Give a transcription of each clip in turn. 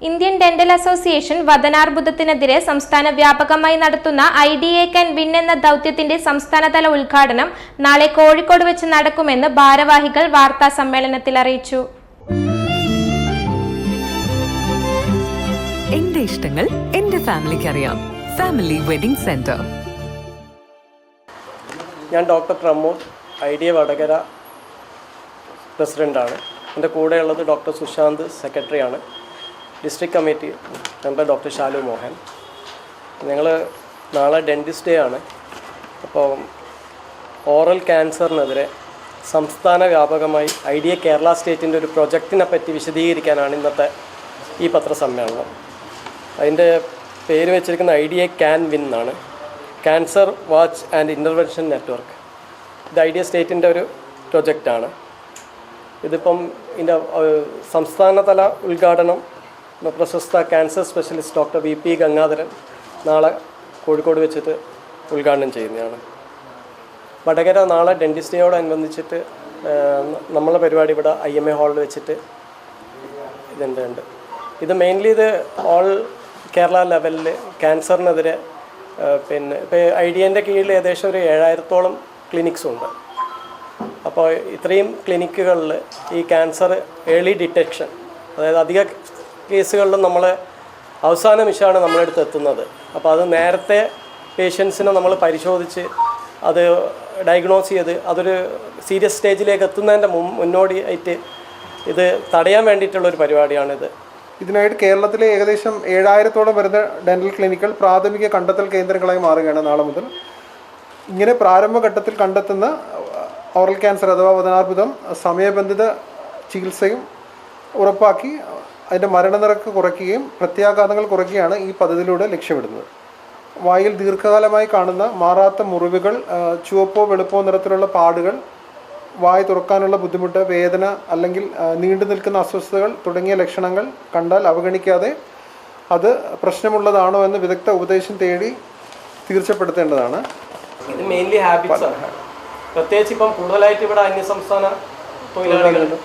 Indian dental association വദനാർബുദത്തിനെതിരെ സംസ്ഥാന വ്യാപകമായി നടത്തുന്ന IDA Can Win എന്ന ദൗത്യത്തിന്റെ സംസ്ഥാനതല ഉദ്ഘാടനം നാളെ കോഴിക്കോട് വെച്ച് നടക്കുമെന്ന് ഭാരവാഹികൾ വാർത്താ സമ്മേളനത്തിൽ അറിയിച്ചു. എന്റെ ഇഷ്ടങ്ങൾ എന്റെ ഫാമിലിക്ക് അറിയാം. Family wedding centre. ഞാൻ ഡോക്ടർ പ്രമോദ്, IDA വടകര പ്രസിഡൻ്റാണ്. എൻ്റെ കൂടെയുള്ളത് ഡോക്ടർ സുശാന്ത്, സെക്രട്ടറിയാണ്. District committee member doctor Shalu Mohan. ഞങ്ങൾ നാളെ ഡെൻറ്റിസ്റ്റ് ഡേ ആണ്. അപ്പോൾ ഓറൽ ക്യാൻസറിനെതിരെ സംസ്ഥാന വ്യാപകമായി IDA കേരള സ്റ്റേറ്റിൻ്റെ ഒരു പ്രൊജക്റ്റിനെ പറ്റി വിശദീകരിക്കാനാണ് ഇന്നത്തെ ഈ പത്രസമ്മേളനം. അതിൻ്റെ പേര് വെച്ചിരിക്കുന്ന IDA Can Win എന്നാണ്. Cancer watch and intervention network. ഇത് IDA സ്റ്റേറ്റിൻ്റെ ഒരു പ്രൊജക്റ്റാണ്. ഇതിപ്പം ഇതിൻ്റെ സംസ്ഥാനതല ഉദ്ഘാടനം പ്രശസ്ത cancer specialist doctor VP Gangadharan നാളെ കോഴിക്കോട് വെച്ചിട്ട് ഉദ്ഘാടനം ചെയ്യുന്നതാണ്. വടകര നാളെ ഡെൻറ്റിസ്റ്റ് ഡേയോടനുബന്ധിച്ചിട്ട് നമ്മളെ പരിപാടി ഇവിടെ IMA ഹാളിൽ വെച്ചിട്ട് ഉണ്ട്. ഇത് മെയിൻലി ഇത് ഓൾ കേരള ലെവലിൽ ക്യാൻസറിനെതിരെ പിന്നെ ഇപ്പോൾ IDAൻ്റെ കീഴിൽ ഏകദേശം ഒരു 7000-ഓളം ക്ലിനിക്സ് ഉണ്ട്. അപ്പോൾ ഇത്രയും ക്ലിനിക്കുകളിൽ ഈ ക്യാൻസർ ഏർലി ഡിറ്റക്ഷൻ, അതായത് അധിക കേസുകളിലും നമ്മൾ അവസാന നിമിഷമാണ് നമ്മളെടുത്ത് എത്തുന്നത്. അപ്പോൾ അത് നേരത്തെ പേഷ്യൻസിനെ നമ്മൾ പരിശോധിച്ച് അത് ഡയഗ്നോസ് ചെയ്ത് അതൊരു സീരിയസ് സ്റ്റേജിലേക്ക് എത്തുന്നതിൻ്റെ മുന്നോടിയായിട്ട് ഇത് തടയാൻ വേണ്ടിയിട്ടുള്ളൊരു പരിപാടിയാണിത്. ഇതിനായിട്ട് കേരളത്തിലെ ഏകദേശം 7000-ഓളം വരുന്ന ഡെൻ്റൽ ക്ലിനിക്കുകൾ പ്രാഥമിക കണ്ടെത്തൽ കേന്ദ്രങ്ങളായി മാറുകയാണ് നാളെ മുതൽ. ഇങ്ങനെ പ്രാരംഭഘട്ടത്തിൽ കണ്ടെത്തുന്ന ഓറൽ ക്യാൻസർ അഥവാ വദനാർബുദം സമയബന്ധിത ചികിത്സയും ഉറപ്പാക്കി അതിൻ്റെ മരണനിരക്ക് കുറയ്ക്കുകയും പ്രത്യാഘാതങ്ങൾ കുറയ്ക്കുകയാണ് ഈ പദ്ധതിയിലൂടെ ലക്ഷ്യമിടുന്നത്. വായിൽ ദീർഘകാലമായി കാണുന്ന മാറാത്ത മുറിവുകൾ, ചുവപ്പോ വെളുപ്പോ നിറത്തിലുള്ള പാടുകൾ, വായ തുറക്കാനുള്ള ബുദ്ധിമുട്ട്, വേദന അല്ലെങ്കിൽ നീണ്ടു നിൽക്കുന്ന അസ്വസ്ഥതകൾ തുടങ്ങിയ ലക്ഷണങ്ങൾ കണ്ടാൽ അവഗണിക്കാതെ അത് പ്രശ്നമുള്ളതാണോ എന്ന് വിദഗ്ധ ഉപദേശം തേടി തീർച്ചപ്പെടുത്തേണ്ടതാണ്. ഇത് മെയിൻലി ഹാബിറ്റ്സ് ആണ്. പ്രത്യേകിച്ച് ഇപ്പം കൂടുതലായിട്ട് ഇവിടെ അന്യസംസ്ഥാന തൊഴിലാളികളുണ്ട്,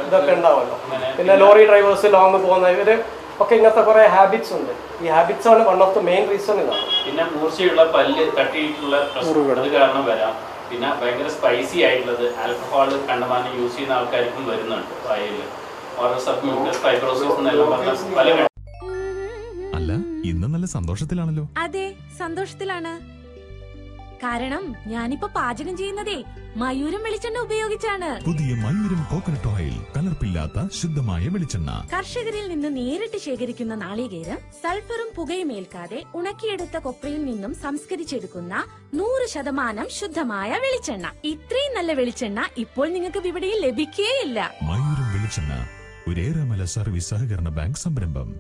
ഇതൊക്കെ ഉണ്ടാവുമല്ലോ. പിന്നെ ലോറി ഡ്രൈവേഴ്സ് ലോങ് പോകുന്ന ഇവർ ഒക്കെ ഇങ്ങനത്തെ കുറേ ഹാബിറ്റ്സ് ഉണ്ട്. ഈ ഹാബിറ്റ്സ് ആണ് one of the main reason ഇതാണ്. പിന്നെ മൂർച്ചയുള്ള പല്ല് തട്ടിയിട്ടുള്ള പ്രശ്നം കാരണം വരാം. പിന്നെ ഭയങ്കര സ്പൈസി ആയിട്ടുള്ളത്, ആൽക്കഹോൾ കണ്ടമാനം യൂസ് ചെയ്യുന്ന ആൾക്കാർക്കും വരുന്നുണ്ട് വായിൽ. ഓറൽ സബ്മ്യൂക്കസ് ഫൈബ്രോസിസ് എന്നെല്ലാം പറഞ്ഞ പല. അല്ല, ഇന്ന് നല്ല സന്തോഷത്തിലാണല്ലോ. അതെ, സന്തോഷത്തിലാണ്. കാരണം ഞാനിപ്പോ പാചകം ചെയ്യുന്നതേ മയൂരം വെളിച്ചെണ്ണ ഉപയോഗിച്ചാണ്. പുതിയ മയൂരം കോക്കനട്ട് ഓയിൽ, കലർപ്പില്ലാത്ത ശുദ്ധമായ വെളിച്ചെണ്ണ. കർഷകരിൽ നിന്ന് നേരിട്ട് ശേഖരിക്കുന്ന നാളികേരം സൾഫറും പുകയും ഏൽക്കാതെ ഉണക്കിയെടുത്ത കൊപ്രയിൽ നിന്നും സംസ്കരിച്ചെടുക്കുന്ന 100% ശുദ്ധമായ വെളിച്ചെണ്ണ. ഇത്രയും നല്ല വെളിച്ചെണ്ണ ഇപ്പോൾ നിങ്ങൾക്ക് വിപണിയിൽ ലഭിക്കുകയില്ല. മയൂരം വെളിച്ചെണ്ണ, ഒരു ഏറെമല സർവീസ് സഹകരണ ബാങ്ക് സംരംഭം.